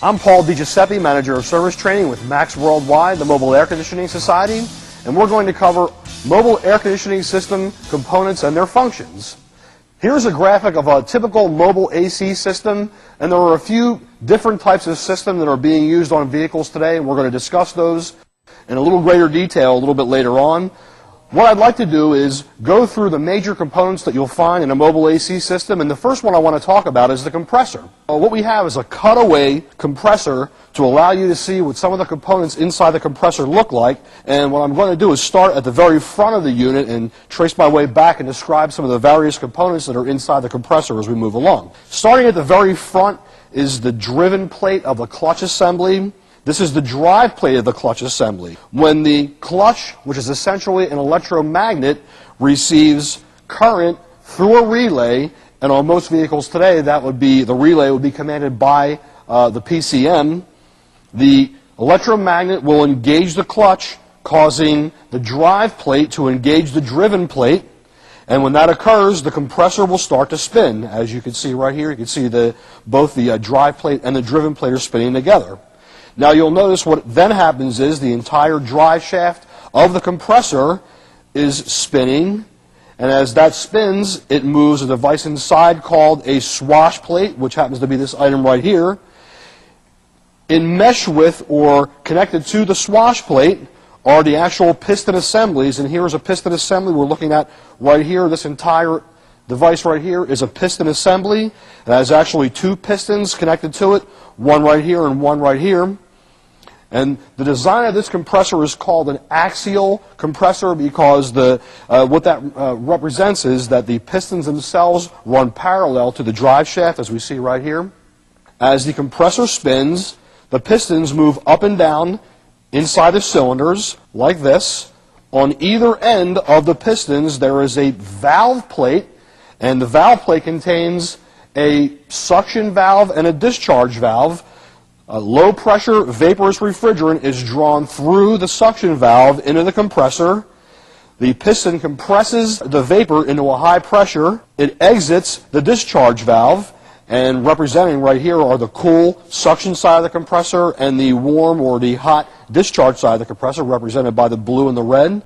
I'm Paul DiGiuseppe, Manager of Service Training with Max Worldwide, the Mobile Air Conditioning Society, and we're going to cover mobile air conditioning system components and their functions. Here's a graphic of a typical mobile AC system, and there are a few different types of systems that are being used on vehicles today, and we're going to discuss those in a little greater detail a little bit later on. What I'd like to do is go through the major components that you'll find in a mobile AC system, and the first one I want to talk about is the compressor. What we have is a cutaway compressor to allow you to see what some of the components inside the compressor look like, and what I'm going to do is start at the very front of the unit and trace my way back and describe some of the various components that are inside the compressor as we move along. Starting at the very front is the driven plate of the clutch assembly. This is the drive plate of the clutch assembly. When the clutch, which is essentially an electromagnet, receives current through a relay, and on most vehicles today, the relay would be commanded by the PCM, the electromagnet will engage the clutch, causing the drive plate to engage the driven plate, and when that occurs, the compressor will start to spin. As you can see right here, you can see both the drive plate and the driven plate are spinning together. Now you'll notice what then happens is the entire drive shaft of the compressor is spinning, and as that spins, it moves a device inside called a swash plate, which happens to be this item right here. In mesh with or connected to the swash plate are the actual piston assemblies, and here's a piston assembly we're looking at right here. This entire device right here is a piston assembly. It has actually two pistons connected to it, one right here and one right here. And the design of this compressor is called an axial compressor because what that represents is that the pistons themselves run parallel to the drive shaft, as we see right here. As the compressor spins, the pistons move up and down inside the cylinders like this. On either end of the pistons, there is a valve plate, and the valve plate contains a suction valve and a discharge valve. A low-pressure vaporous refrigerant is drawn through the suction valve into the compressor. The piston compresses the vapor into a high pressure. It exits the discharge valve, and representing right here are the cool suction side of the compressor and the warm or the hot discharge side of the compressor, represented by the blue and the red.